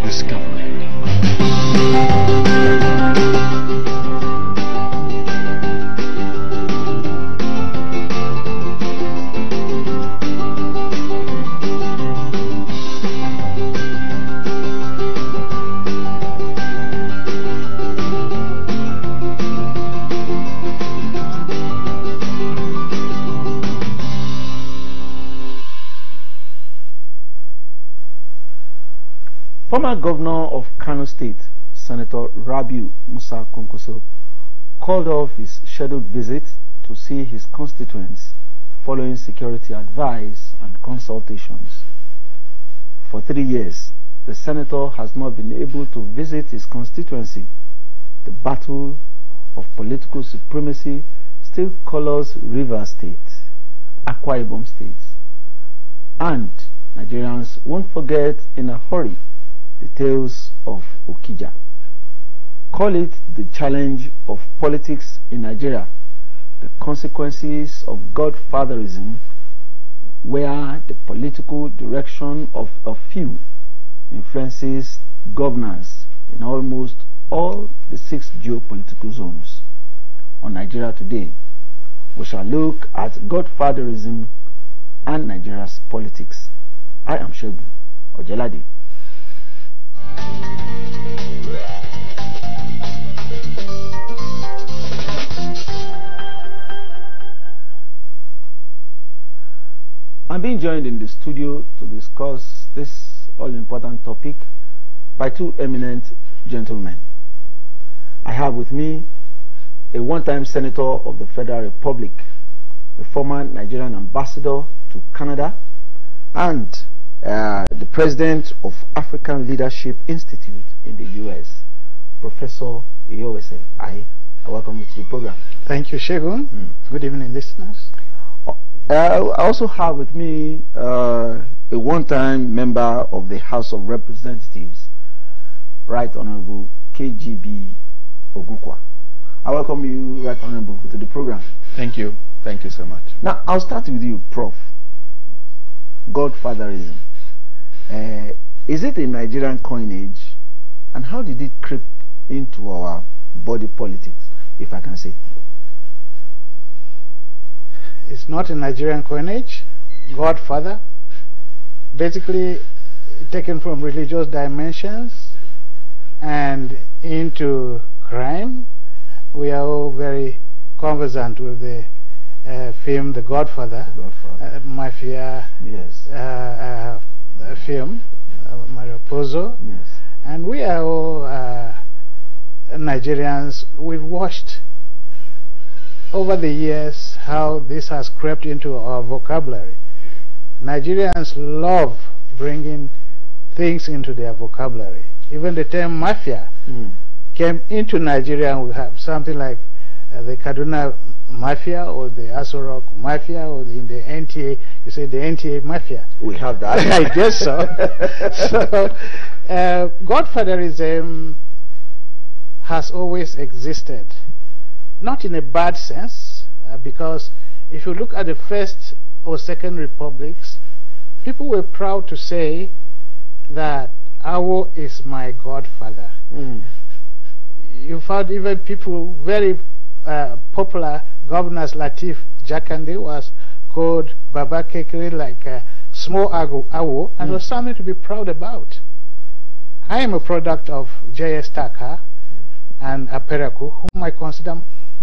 this government. Former Governor of Kano State, Senator Rabiu Musa Kwankwaso, called off his scheduled visit to see his constituents following security advice and consultations. For 3 years, the senator has not been able to visit his constituency. The battle of political supremacy still colors Rivers State, Akwa Ibom states, and Nigerians won't forget in a hurry the tales of Okija. Call it the challenge of politics in Nigeria, the consequences of Godfatherism, where the political direction of a few influences governance in almost all the 6 geopolitical zones. On Nigeria Today, we shall look at Godfatherism and Nigeria's politics. I am Shegun Ojelade. I'm being joined in the studio to discuss this all-important topic by 2 eminent gentlemen. I have with me a one-time senator of the Federal Republic, a former Nigerian ambassador to Canada, and the president of African Leadership Institute in the US, Professor Iyowese. I welcome you to the program. Thank you, Shegun. Good evening, listeners. I also have with me a one-time member of the House of Representatives, Right Honorable KGB Ogunkwa. I welcome you, Right Honorable, to the program. Thank you. Thank you so much. Now, I'll start with you, Prof. Godfatherism. Is it a Nigerian coinage, and how did it creep into our body politics, if I can say? It's not a Nigerian coinage. Godfather, basically taken from religious dimensions and into crime. We are all very conversant with the film The Godfather, mafia, yes. Film, Mario Puzo, Yes. and we are all Nigerians. We've watched over the years how this has crept into our vocabulary. Nigerians love bringing things into their vocabulary. Even the term mafia came into Nigeria, and we have something like the Kaduna Mafia or the Aso Rock Mafia, or in the NTA, you say the NTA Mafia. We have that. I guess so. So, Godfatherism has always existed. Not in a bad sense, because if you look at the first or second republics, people were proud to say that Awo is my godfather. You found even people, very popular governors, Latif Jakande was called Baba Kekere, like small Awo, and was something to be proud about. I am a product of J.S. Taka and Aperaku, whom I consider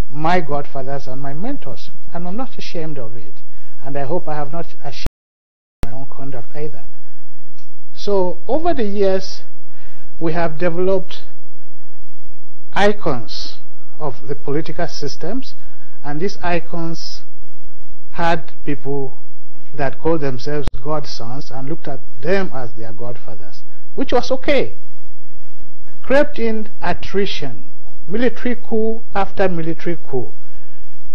my godfathers and my mentors, and I'm not ashamed of it, and I hope I have not ashamed my own conduct either. So over the years we have developed icons of the political systems, and these icons had people that called themselves godsons and looked at them as their godfathers, which was okay. Crept in attrition, military coup after military coup,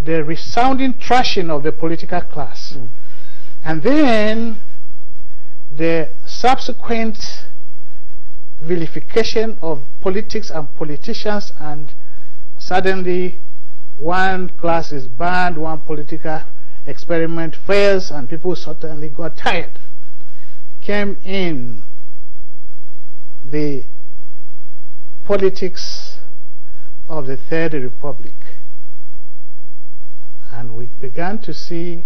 the resounding trashing of the political class, and then the subsequent vilification of politics and politicians, and suddenly one class is banned, one political experiment fails, and people suddenly got tired. Came in the politics of the Third Republic, and we began to see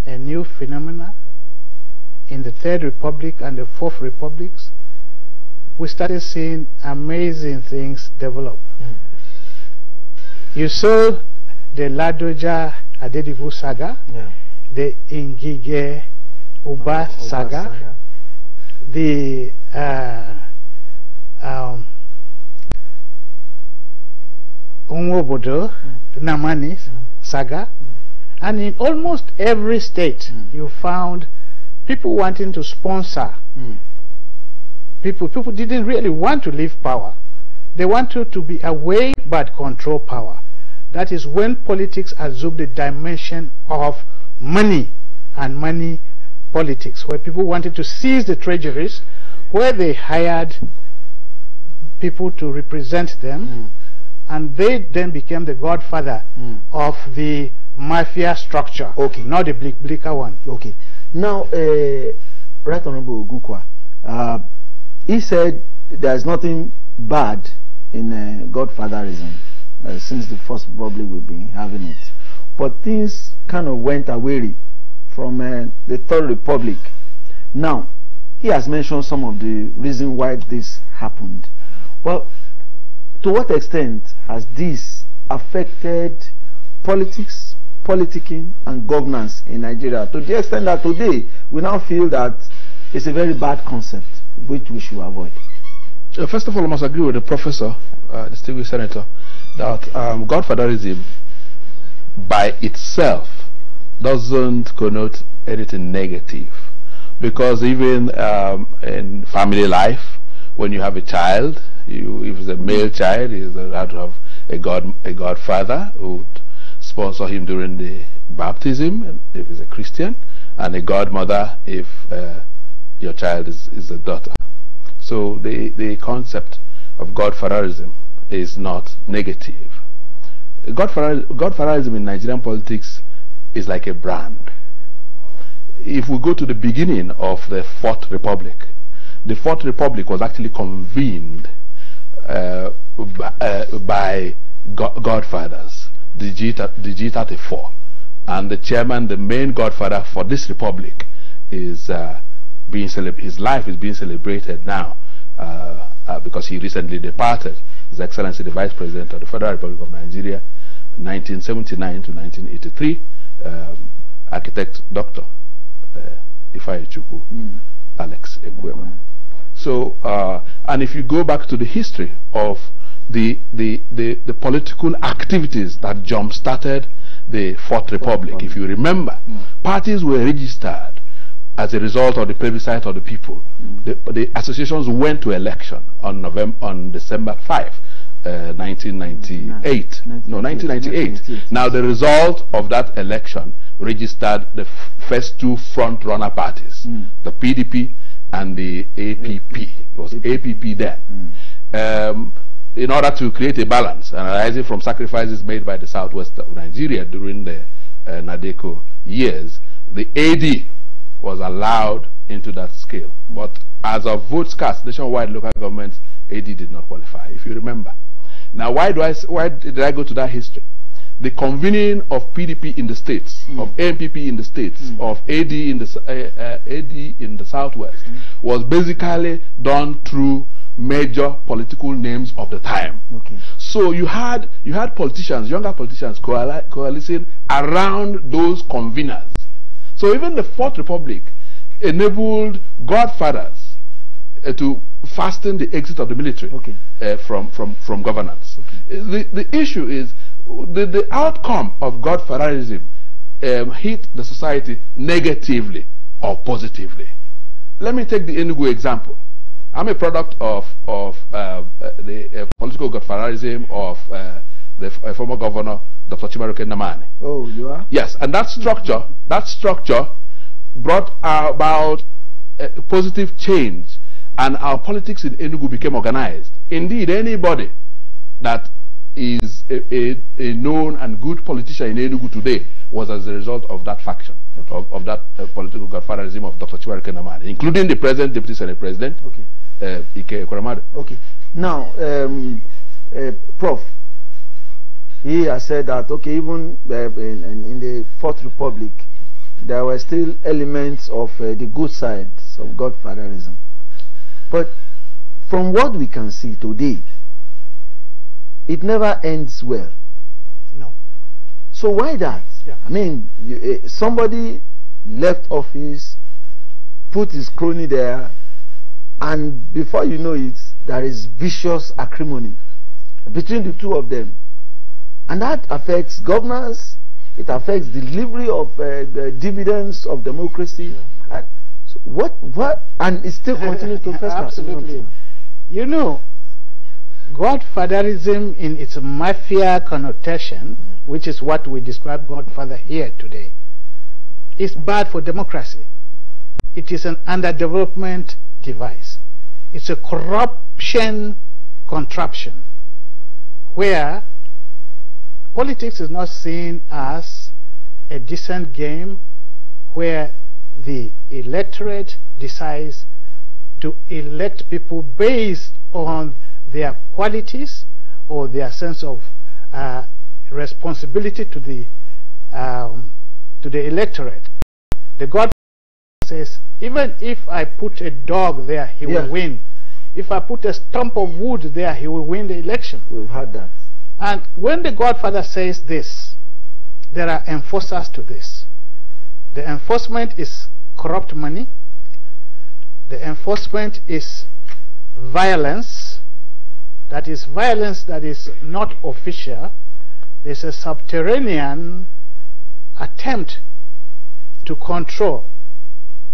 a new phenomena in the Third Republic and the Fourth Republics. We started seeing amazing things develop. You saw the Ladoja Adedibu saga, the Ngige Uba saga, the Unwobodo Namani saga, and in almost every state you found people wanting to sponsor. People didn't really want to leave power. They wanted to be away but control power. That is when politics assumed the dimension of money and money politics, where people wanted to seize the treasuries, where they hired people to represent them, and they then became the godfather of the mafia structure. Okay. Not the bleaker one. Okay. Now, Right Honorable Ogukwa, he said there's nothing bad in Godfatherism since the First Republic we've been having it. But things kind of went away from the Third Republic. Now, he has mentioned some of the reasons why this happened. But to what extent has this affected politics, politicking, and governance in Nigeria? To the extent that today we now feel that it's a very bad concept which we should avoid. First of all, I must agree with the professor, distinguished senator, that Godfatherism by itself doesn't connote anything negative, because even in family life, when you have a child, if it's a male child, you have to have a godfather who would sponsor him during the baptism, if he's a Christian, and a godmother if your child is a daughter. So the concept of Godfatherism is not negative. Godfatherism in Nigerian politics is like a brand. If we go to the beginning of the Fourth Republic, the Fourth Republic was actually convened by godfathers, the G34, and the chairman, the main godfather for this republic, is his life is being celebrated now because he recently departed. His Excellency the Vice President of the Federal Republic of Nigeria, 1979 to 1983, architect Dr. Ifeanyi Alex Ekwema. So, and if you go back to the history of the political activities that jump-started the Fourth Republic, if you remember, parties were registered as a result of the plebiscite of the people. The associations went to election on December 5, 1998. No, 1998. Now, the result of that election registered the first two front-runner parties, the PDP and the APP. It was APP then. In order to create a balance, and arising from sacrifices made by the southwest of Nigeria during the Nadeko years, the AD was allowed into that scale. But as of votes cast, nationwide local governments, AD did not qualify, if you remember. Now, why did I go to that history? The convening of PDP in the states, of NPP in the states, of AD in the southwest, was basically done through major political names of the time. Okay. So you had politicians, younger politicians, coalescing around those conveners. So even the Fourth Republic enabled godfathers to fasten the exit of the military from governance. Okay. The issue is the outcome of Godfatherism hit the society negatively or positively. Let me take the Enugu example. I'm a product of the political Godfatherism of the former governor, Dr. Chimaroke Namani. Oh, you are? Yes, and that structure brought about a positive change, and our politics in Enugu became organized. Indeed, anybody that is a known and good politician in Enugu today was as a result of that faction, of that political godfatherism of Dr. Chiwarike Namani, including the president, deputy senate president, Ike Ekweremadu. Okay. Now, Prof, he has said that, okay, even in the Fourth Republic, there were still elements of the good sides of godfatherism. But from what we can see today, it never ends well. No. So why that? Yeah. I mean, somebody left office, put his crony there, and before you know it, there is vicious acrimony between the two of them. And that affects governance, it affects delivery of the dividends of democracy. And so and it still continues to fester. Absolutely. You know, godfatherism in its mafia connotation, which is what we describe Godfather here today, is bad for democracy. It is an underdevelopment device. It's a corruption contraption where politics is not seen as a decent game where the electorate decides to elect people based on their qualities or their sense of responsibility to the electorate. The Godfather says, even if I put a dog there, he will win. If I put a stump of wood there, he will win the election. We've had that. And when the Godfather says this, there are enforcers to this. The enforcement is corrupt money. The enforcement is violence. That is violence that is not official. There's a subterranean attempt to control.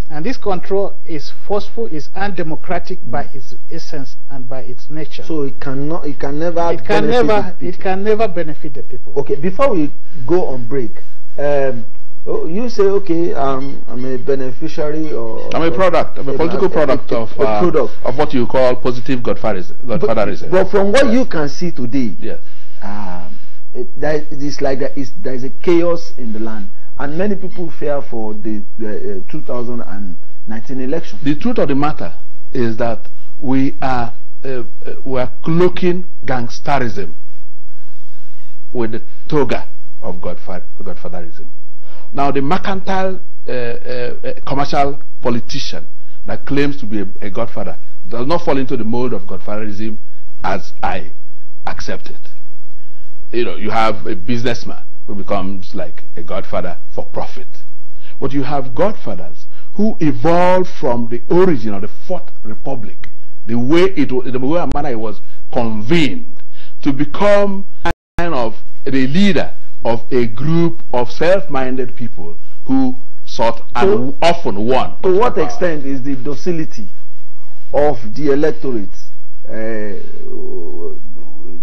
And this control is forceful, is undemocratic by its essence and by its nature. So it can never benefit the people. Okay, before we go on break, you say, okay, I'm a beneficiary or I'm a product, I'm a political product of what you call positive godfatherism. But from what you can see today, yes, it's like there is a chaos in the land. And many people fear for the 2019 election. The truth of the matter is that we are cloaking gangsterism with the toga of godfatherism. Now, the mercantile commercial politician that claims to be a godfather does not fall into the mold of godfatherism as I accept it. You know, you have a businessman who becomes like a godfather for profit. But you have godfathers who evolved from the origin of the Fourth Republic, the way and manner it was convened, to become kind of the leader of a group of self-minded people who sought and often won. To what extent is the docility of the electorate?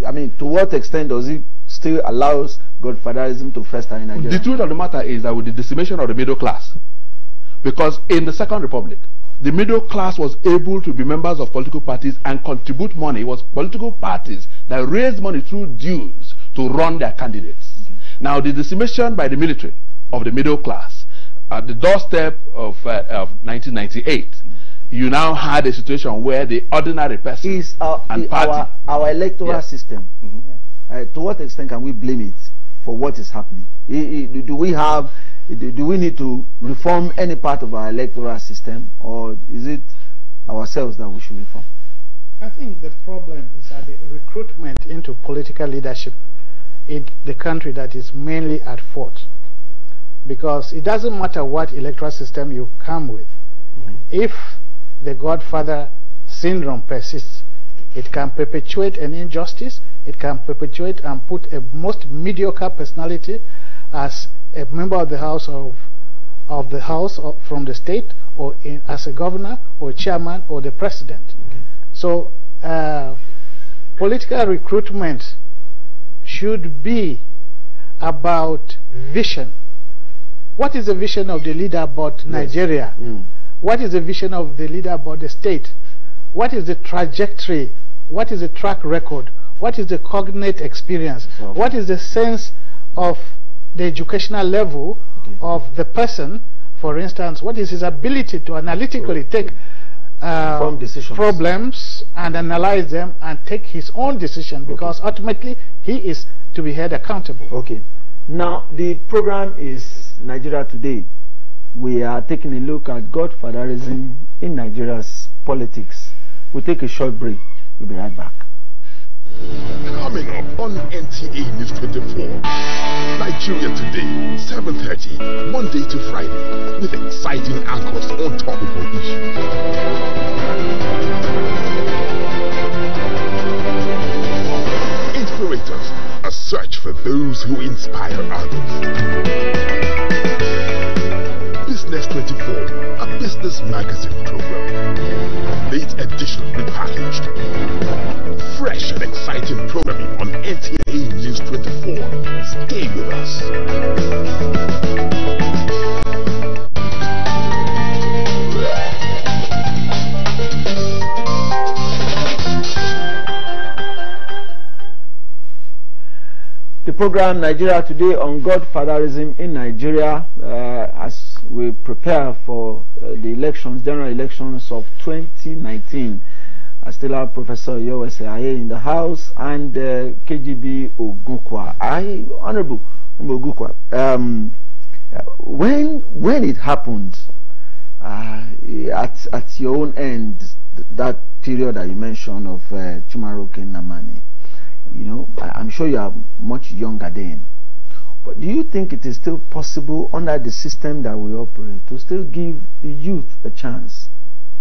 I mean, to what extent does it still allows godfatherism to fester in Nigeria? The truth of the matter is that with the decimation of the middle class, because in the Second Republic, the middle class was able to be members of political parties and contribute money. It was political parties that raised money through dues to run their candidates. Now, the decimation by the military of the middle class, at the doorstep of 1998, you now had a situation where the ordinary person is our electoral system. To what extent can we blame it for what is happening? Do we need to reform any part of our electoral system, or is it ourselves that we should reform? I think the problem is that the recruitment into political leadership in the country that is mainly at fault. Because it doesn't matter what electoral system you come with. If the Godfather syndrome persists, it can perpetuate an injustice. It can perpetuate and put a most mediocre personality as a member of the House from the state, or as a governor or chairman or the president. So political recruitment should be about vision. What is the vision of the leader about Nigeria? What is the vision of the leader about the state? What is the trajectory? What is the track record What is the cognate experience? What is the sense of the educational level of the person? For instance, what is his ability to analytically take problems and analyze them and take his own decision, because ultimately he is to be held accountable. Okay. Now, the program is Nigeria Today. We are taking a look at Godfatherism in Nigeria's politics. We'll take a short break. We'll be right back. Coming up on NTA News 24, Nigeria Today, 7:30, Monday to Friday, with exciting anchors on topical issues. Inspirators, a search for those who inspire others. Business 24, a business magazine program. Late edition repackaged. Fresh and exciting programming on NTA News 24. Stay with us. The program Nigeria Today on Godfatherism in Nigeria, as we prepare for the elections, general elections of 2019. I still have Professor Yowese Aye in the house and KGB Ogukwa. Honorable Ogukwa, when it happened at your own end, that period that you mentioned of Chimaroke Namani, you know, I'm sure you are much younger then. But do you think it is still possible under the system that we operate to still give the youth a chance?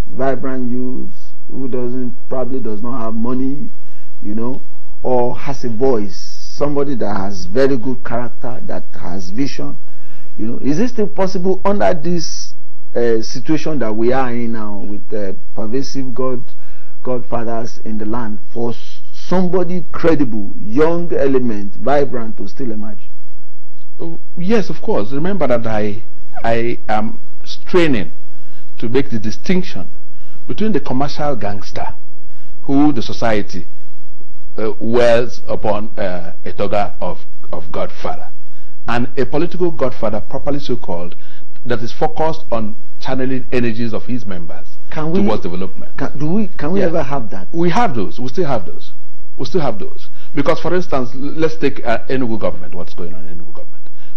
Vibrant youths who probably does not have money, you know, or has a voice, somebody that has very good character, that has vision, you know. Is it still possible under this situation that we are in now with pervasive godfathers in the land for somebody credible, young element, vibrant to still emerge? Yes, of course. Remember that I am straining to make the distinction between the commercial gangster who the society wears upon a toga of godfather, and a political godfather, properly so called, that is focused on channeling energies of his members towards development. Can we ever have that? We have those. We still have those. We still have those. Because, for instance, let's take Enugu government. What's going on in Enugu government?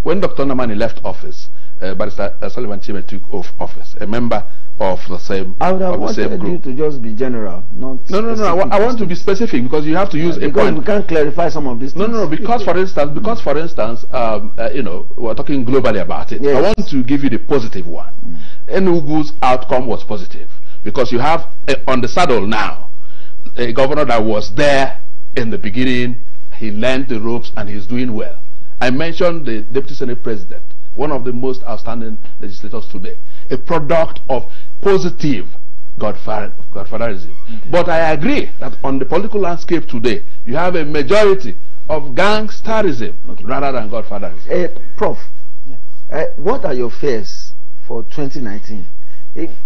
When Dr. Namani left office, Barrister Sullivan Chime took office, a member of the same group. I would have wanted you to just be general, not no. I want to be specific, because you have to use a point. Because we can't clarify some of these things. No. Because for instance, you know, we're talking globally about it. Yes. I want to give you the positive one. Enugu's outcome was positive, because you have on the saddle now a governor that was there in the beginning. He learned the ropes and he's doing well. I mentioned the Deputy Senate President, one of the most outstanding legislators today, a product of positive godfatherism. But I agree that on the political landscape today, you have a majority of gangsterism rather than godfatherism. Prof, yes. What are your fears for 2019?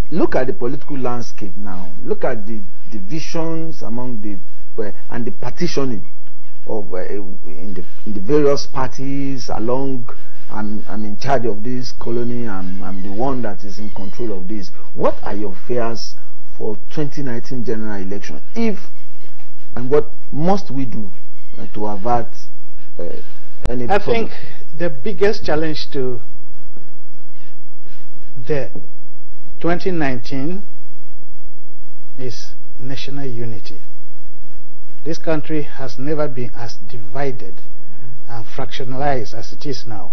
Look at the political landscape now. Look at the divisions among the and the partitioning of in the various parties along. I'm in charge of this colony, I'm the one that is in control of this. What are your fears for 2019 general election? And what must we do to avert any problem? I think the biggest challenge to the 2019 is national unity. This country has never been as divided and fractionalized as it is now.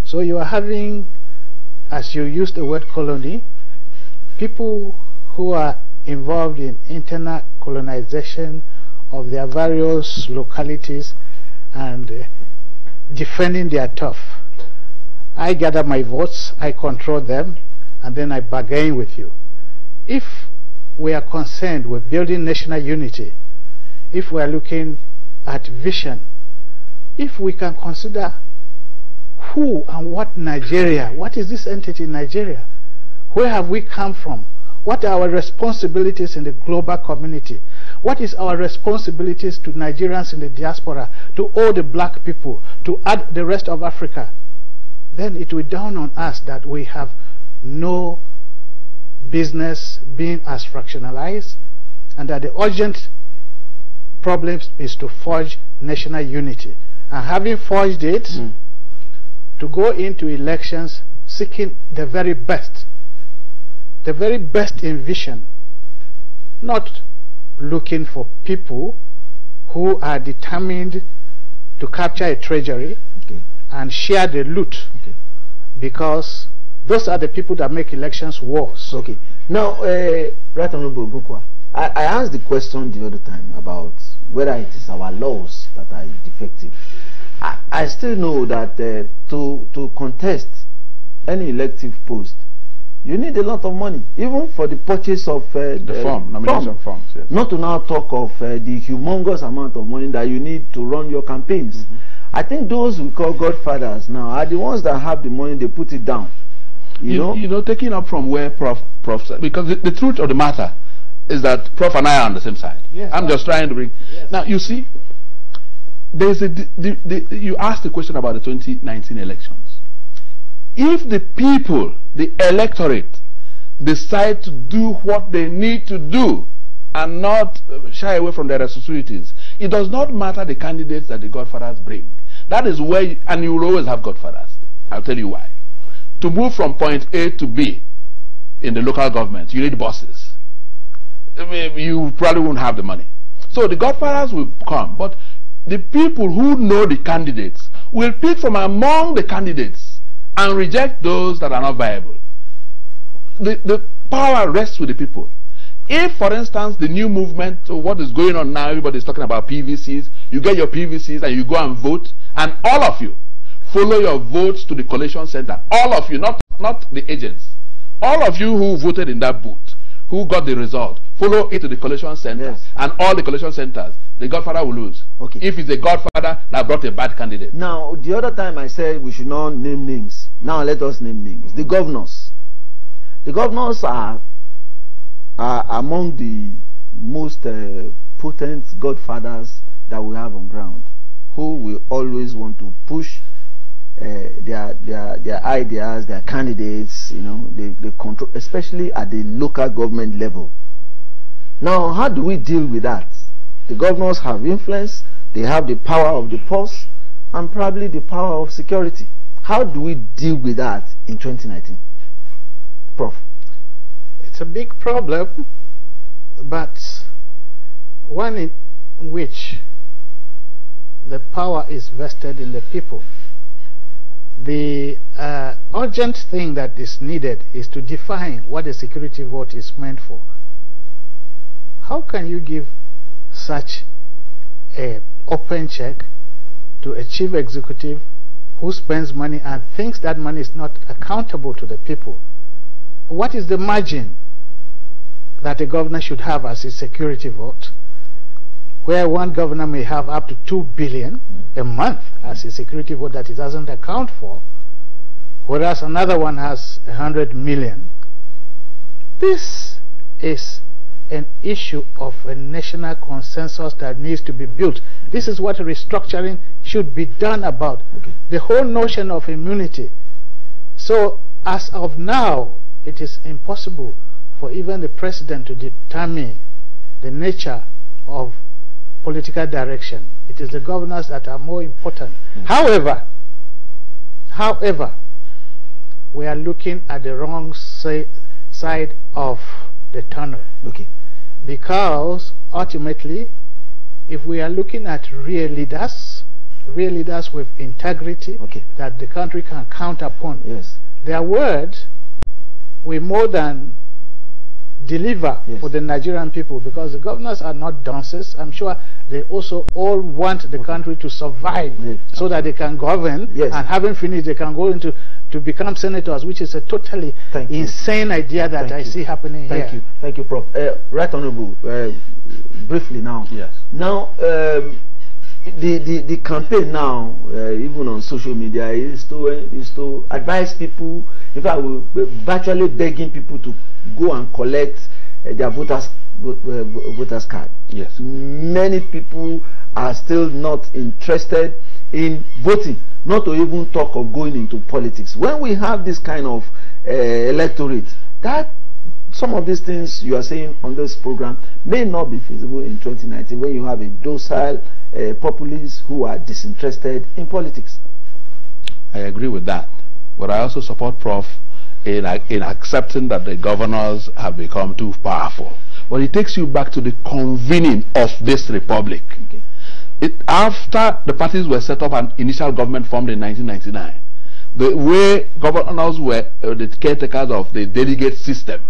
So you are having, as you use the word colony, people who are involved in internal colonization of their various localities and defending their turf. I gather my votes, I control them, and then I bargain with you. If we are concerned with building national unity, if we are looking at vision, if we can consider who and what Nigeria, what is this entity Nigeria? Where have we come from? What are our responsibilities in the global community? what is our responsibilities to Nigerians in the diaspora, to all the black people, to add the rest of Africa, then it will dawn on us that we have no business being as fractionalized, and that the urgent problem is to forge national unity. And having forged it, to go into elections seeking the very best in vision, not looking for people who are determined to capture a treasury and share the loot, because those are the people that make elections worse. Okay. Now, Right Honorable Gukwa, I asked the question the other time about whether it is our laws that are defective. I still know that to contest any elective post, you need a lot of money, even for the purchase of the form, nomination forms. Yes. Not to now talk of the humongous amount of money that you need to run your campaigns. I think those we call godfathers now are the ones that have the money, they put it down. You know, taking up from where Prof said, because the truth of the matter is that Prof and I are on the same side. Yes, I'm just trying to bring. Yes. Now, you see, there's you asked the question about the 2019 elections. If the people, the electorate, decide to do what they need to do and not shy away from their responsibilities, it does not matter the candidates that the godfathers bring. That is where, and you will always have godfathers. I'll tell you why. To move from point A to B in the local government, you need buses. You probably won't have the money. So the godfathers will come, but the people who know the candidates will pick from among the candidates and reject those that are not viable. The power rests with the people. If, for instance, the new movement, so what is going on now, everybody is talking about PVCs, you get your PVCs and you go and vote, and all of you follow your votes to the collation center. All of you, not the agents. All of you who voted in that booth, who got the result, follow it to the collation center. Yes. And all the collation centers, the godfather will lose. Okay. If it's a godfather that brought a bad candidate. Now, the other time I said we should not name names. Now let us name names. The governors. The governors are among the most potent godfathers that we have on ground, who will always want to push their ideas, their candidates, you know, they control, especially at the local government level. Now, how do we deal with that? The governors have influence, they have the power of the purse, and probably the power of security. How do we deal with that in 2019? Prof. It's a big problem, but one in which the power is vested in the people. The urgent thing that is needed is to define what a security vote is meant for. How can you give such an open check to a chief executive who spends money and thinks that money is not accountable to the people? What is the margin that a governor should have as a security vote, where one governor may have up to 2 billion a month as a security vote that it doesn't account for, whereas another one has 100 million? This is an issue of a national consensus that needs to be built. This is what restructuring should be done about. Okay. The whole notion of immunity. So as of now, it is impossible for even the president to determine the nature of political direction. It is the governors that are more important. However, we are looking at the wrong side of the tunnel. Okay. Because ultimately, if we are looking at real leaders with integrity, okay, that the country can count upon, yes, their word will more than deliver, yes, for the Nigerian people, because the governors are not dunces. I'm sure they also all want the, okay, country to survive, yes, so that they can govern, yes, and having finished they can go into to become senators, which is a totally insane idea that I see happening here. Thank you, Prof. Right Honorable, briefly now. Yes. Now, the campaign now, even on social media, is to advise people. In fact, we're virtually begging people to go and collect their voters voters card. Yes. Many people are still not interested in voting, not to even talk of going into politics. When we have this kind of electorate, that some of these things you are saying on this program may not be feasible in 2019 when you have a docile populace who are disinterested in politics. I agree with that, but I also support Prof in accepting that the governors have become too powerful. But it takes you back to the convening of this republic. Okay. After the parties were set up and initial government formed in 1999, the way governors were the caretakers of the delegate system,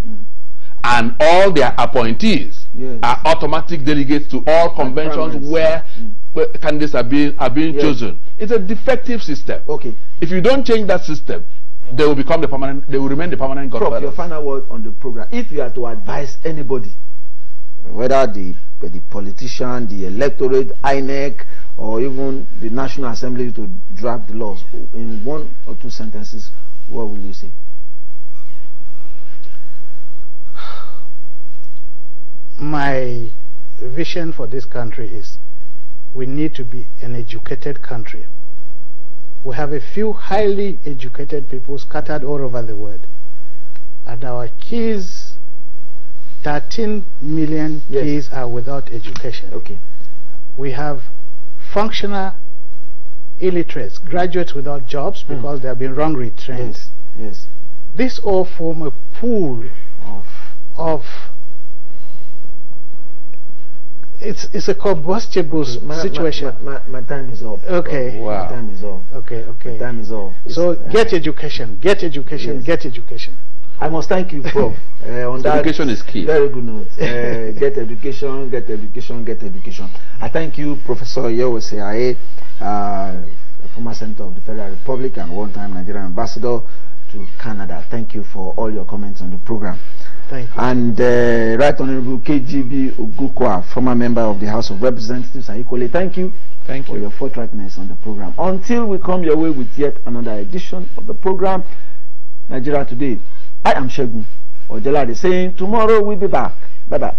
and all their appointees are automatic delegates to all conventions where candidates are being chosen. It's a defective system. Okay. If you don't change that system, they will become the permanent. They will remain the permanent godfathers. Your final word on the program. If you are to advise anybody, whether the politician, the electorate, INEC, or even the National Assembly to draft the laws, in 1 or 2 sentences, what will you say? My vision for this country is we need to be an educated country. We have a few highly educated people scattered all over the world, and our kids, 13 million kids, are without education. Okay. We have functional illiterates, graduates without jobs because they have been wrongly trained. Yes. This all form a pool of it's a combustible situation. My time is up. Okay. Wow. My time is up. Okay. My time is up. So get education, get education, Yes. Get education. I must thank you, Prof. On that education is key. Very good note. Get education, get education, get education. I thank you, Professor Yewose Aye, former Senator of the Federal Republic and one-time Nigerian ambassador to Canada. Thank you for all your comments on the program. Thank you. And Right Honorable KGB Ogukwa, former member of the House of Representatives, and equally thank you for your forthrightness on the program. Until we come your way with yet another edition of the program, Nigeria Today, I am Shegun Ojelade saying tomorrow we'll be back. Bye-bye.